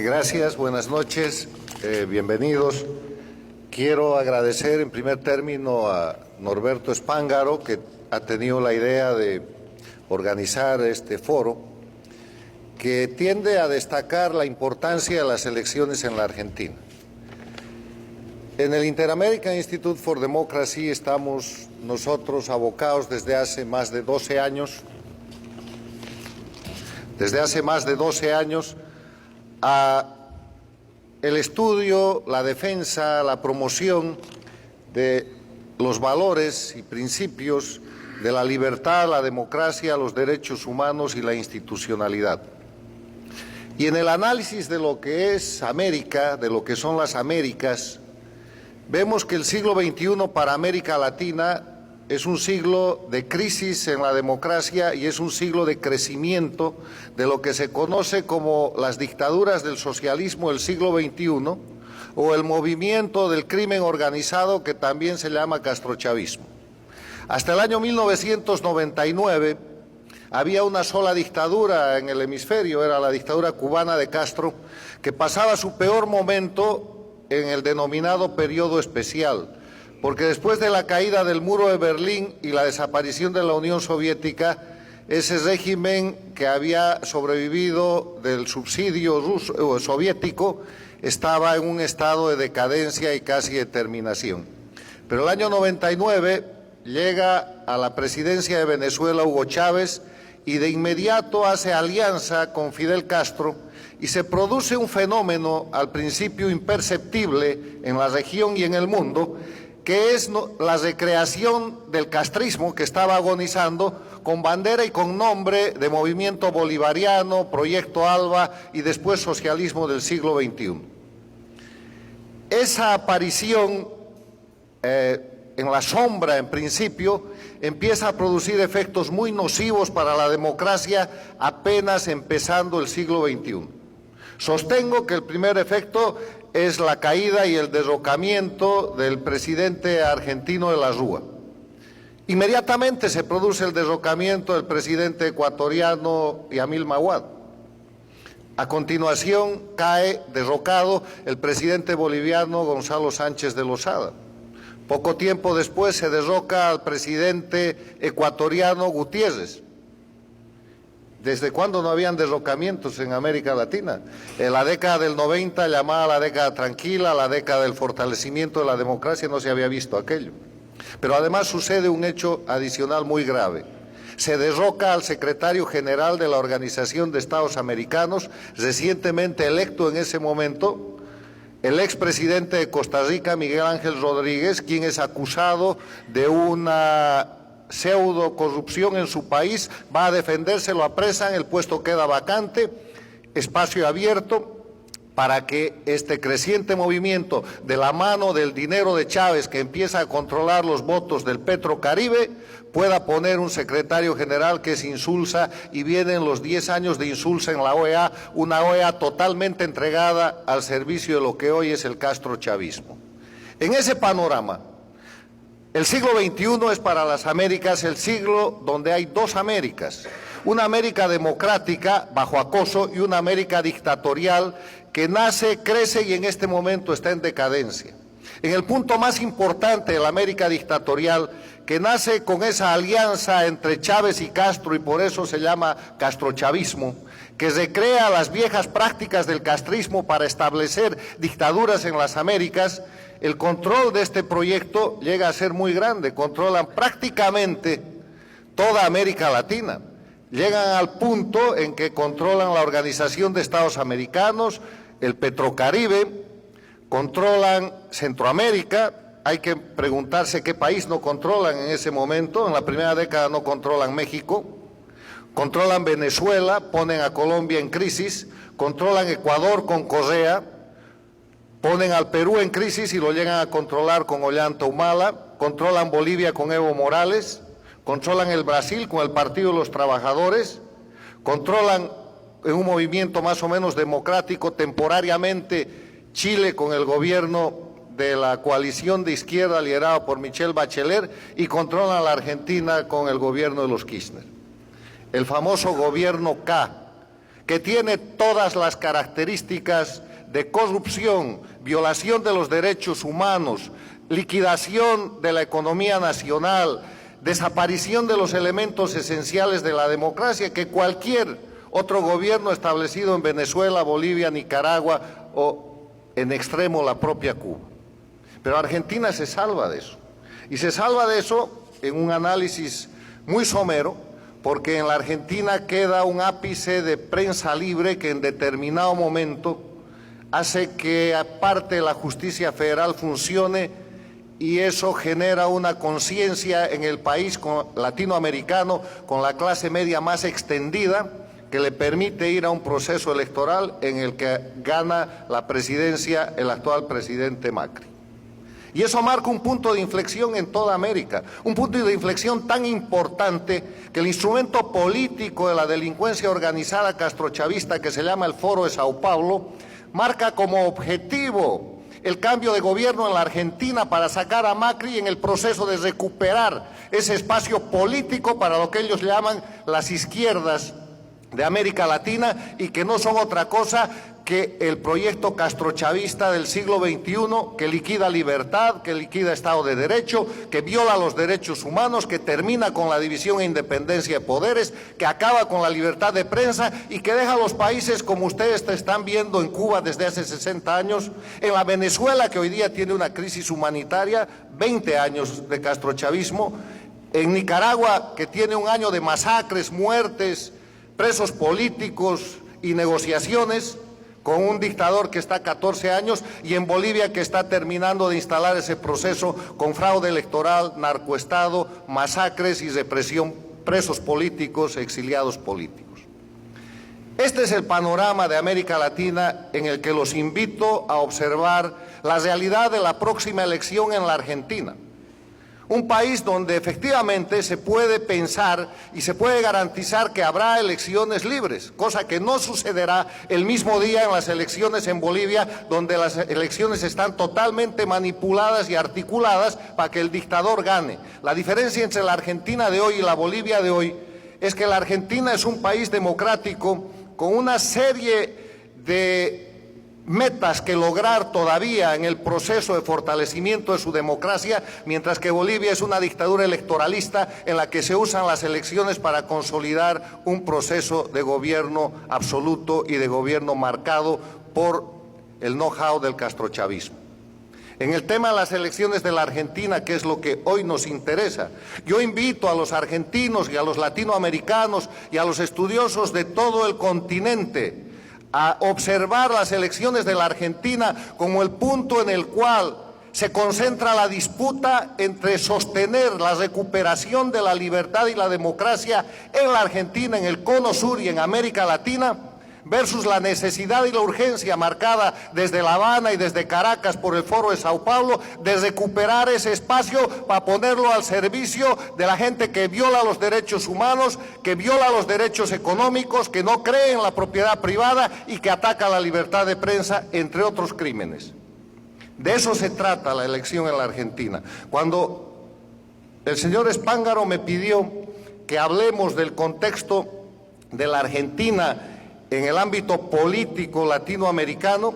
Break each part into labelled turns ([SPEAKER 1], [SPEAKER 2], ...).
[SPEAKER 1] Gracias, buenas noches, bienvenidos. Quiero agradecer en primer término a Norberto Espángaro, que ha tenido la idea de organizar este foro, que tiende a destacar la importancia de las elecciones en la Argentina. En el Inter-American Institute for Democracy estamos nosotros abocados desde hace más de 12 años, a el estudio, la defensa, la promoción de los valores y principios de la libertad, la democracia, los derechos humanos y la institucionalidad. Y en el análisis de lo que es América, de lo que son las Américas, vemos que el siglo XXI para América Latina es un siglo de crisis en la democracia y es un siglo de crecimiento de lo que se conoce como las dictaduras del socialismo del siglo XXI o el movimiento del crimen organizado que también se llama castrochavismo. Hasta el año 1999 había una sola dictadura en el hemisferio, era la dictadura cubana de Castro, que pasaba su peor momento en el denominado periodo especial, porque después de la caída del muro de Berlín y la desaparición de la Unión Soviética, ese régimen que había sobrevivido del subsidio soviético estaba en un estado de decadencia y casi de terminación. Pero el año 99 llega a la presidencia de Venezuela Hugo Chávez y de inmediato hace alianza con Fidel Castro y se produce un fenómeno al principio imperceptible en la región y en el mundo, que es la recreación del castrismo que estaba agonizando con bandera y con nombre de movimiento bolivariano, Proyecto Alba y después socialismo del siglo XXI. Esa aparición en la sombra, en principio, empieza a producir efectos muy nocivos para la democracia apenas empezando el siglo XXI. Sostengo que el primer efecto es la caída y el derrocamiento del presidente argentino de la Rúa. Inmediatamente se produce el derrocamiento del presidente ecuatoriano Yamil Mahuad. A continuación cae derrocado el presidente boliviano Gonzalo Sánchez de Lozada. Poco tiempo después se derroca al presidente ecuatoriano Gutiérrez. ¿Desde cuándo no habían derrocamientos en América Latina? En la década del 90, llamada la década tranquila, la década del fortalecimiento de la democracia, no se había visto aquello. Pero además sucede un hecho adicional muy grave. Se derroca al secretario general de la Organización de Estados Americanos, recientemente electo en ese momento, el expresidente de Costa Rica, Miguel Ángel Rodríguez, quien es acusado de una pseudo corrupción en su país, va a defenderse, lo apresan, el puesto queda vacante, espacio abierto para que este creciente movimiento de la mano del dinero de Chávez, que empieza a controlar los votos del Petrocaribe, pueda poner un secretario general que es Insulza, y vienen los 10 años de Insulza en la OEA, una OEA totalmente entregada al servicio de lo que hoy es el castrochavismo. En ese panorama, el siglo XXI es para las Américas el siglo donde hay dos Américas, una América democrática bajo acoso y una América dictatorial que nace, crece y en este momento está en decadencia. En el punto más importante de la América dictatorial, que nace con esa alianza entre Chávez y Castro y por eso se llama castrochavismo, que recrea las viejas prácticas del castrismo para establecer dictaduras en las Américas, el control de este proyecto llega a ser muy grande, controlan prácticamente toda América Latina. Llegan al punto en que controlan la Organización de Estados Americanos, el Petrocaribe, controlan Centroamérica. Hay que preguntarse qué país no controlan en ese momento. En la primera década no controlan México, controlan Venezuela, ponen a Colombia en crisis, controlan Ecuador con Correa, ponen al Perú en crisis y lo llegan a controlar con Ollanta Humala, controlan Bolivia con Evo Morales, controlan el Brasil con el Partido de los Trabajadores, controlan en un movimiento más o menos democrático temporariamente Chile con el gobierno de la coalición de izquierda liderada por Michelle Bachelet y controlan la Argentina con el gobierno de los Kirchner. El famoso gobierno K, que tiene todas las características de corrupción, violación de los derechos humanos, liquidación de la economía nacional, desaparición de los elementos esenciales de la democracia que cualquier otro gobierno establecido en Venezuela, Bolivia, Nicaragua o en extremo la propia Cuba. Pero Argentina se salva de eso. Y se salva de eso en un análisis muy somero, porque en la Argentina queda un ápice de prensa libre que en determinado momento hace que aparte la justicia federal funcione y eso genera una conciencia en el país latinoamericano con la clase media más extendida que le permite ir a un proceso electoral en el que gana la presidencia el actual presidente Macri. Y eso marca un punto de inflexión en toda América, un punto de inflexión tan importante que el instrumento político de la delincuencia organizada castrochavista que se llama el Foro de Sao Paulo marca como objetivo el cambio de gobierno en la Argentina para sacar a Macri en el proceso de recuperar ese espacio político para lo que ellos llaman las izquierdas de América Latina y que no son otra cosa que el proyecto castrochavista del siglo XXI que liquida libertad, que liquida Estado de Derecho, que viola los derechos humanos, que termina con la división e independencia de poderes, que acaba con la libertad de prensa y que deja a los países como ustedes están viendo en Cuba desde hace 60 años, en la Venezuela que hoy día tiene una crisis humanitaria, 20 años de castrochavismo, en Nicaragua que tiene un año de masacres, muertes, presos políticos y negociaciones, con un dictador que está 14 años y en Bolivia que está terminando de instalar ese proceso con fraude electoral, narcoestado, masacres y represión, presos políticos, exiliados políticos. Este es el panorama de América Latina en el que los invito a observar la realidad de la próxima elección en la Argentina. Un país donde efectivamente se puede pensar y se puede garantizar que habrá elecciones libres, cosa que no sucederá el mismo día en las elecciones en Bolivia, donde las elecciones están totalmente manipuladas y articuladas para que el dictador gane. La diferencia entre la Argentina de hoy y la Bolivia de hoy es que la Argentina es un país democrático con una serie de metas que lograr todavía en el proceso de fortalecimiento de su democracia, mientras que Bolivia es una dictadura electoralista en la que se usan las elecciones para consolidar un proceso de gobierno absoluto y de gobierno marcado por el know-how del castrochavismo. En el tema de las elecciones de la Argentina, que es lo que hoy nos interesa, yo invito a los argentinos y a los latinoamericanos y a los estudiosos de todo el continente a observar las elecciones de la Argentina como el punto en el cual se concentra la disputa entre sostener la recuperación de la libertad y la democracia en la Argentina, en el Cono Sur y en América Latina, versus la necesidad y la urgencia marcada desde La Habana y desde Caracas por el Foro de Sao Paulo de recuperar ese espacio para ponerlo al servicio de la gente que viola los derechos humanos, que viola los derechos económicos, que no cree en la propiedad privada y que ataca la libertad de prensa, entre otros crímenes. De eso se trata la elección en la Argentina. Cuando el señor Spángaro me pidió que hablemos del contexto de la Argentina en el ámbito político latinoamericano,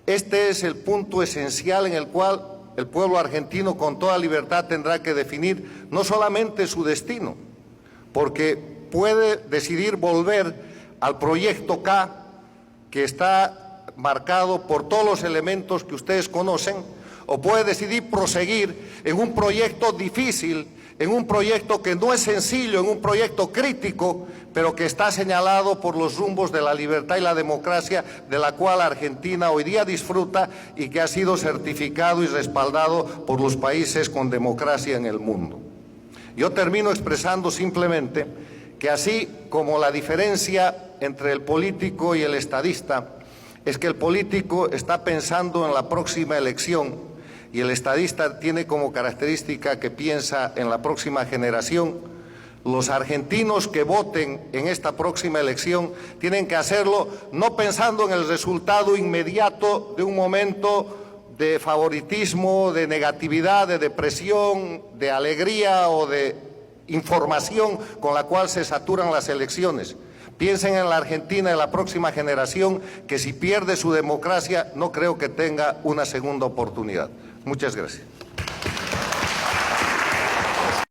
[SPEAKER 1] este es el punto esencial en el cual el pueblo argentino con toda libertad tendrá que definir no solamente su destino, porque puede decidir volver al proyecto K, que está marcado por todos los elementos que ustedes conocen, o puede decidir proseguir en un proyecto difícil, en un proyecto que no es sencillo, en un proyecto crítico, pero que está señalado por los rumbos de la libertad y la democracia de la cual Argentina hoy día disfruta y que ha sido certificado y respaldado por los países con democracia en el mundo. Yo termino expresando simplemente que así como la diferencia entre el político y el estadista es que el político está pensando en la próxima elección y el estadista tiene como característica que piensa en la próxima generación, los argentinos que voten en esta próxima elección tienen que hacerlo no pensando en el resultado inmediato de un momento de favoritismo, de negatividad, de depresión, de alegría o de información con la cual se saturan las elecciones, Piensen en la Argentina, en la próxima generación, que si pierde su democracia, no creo que tenga una segunda oportunidad. Muchas gracias.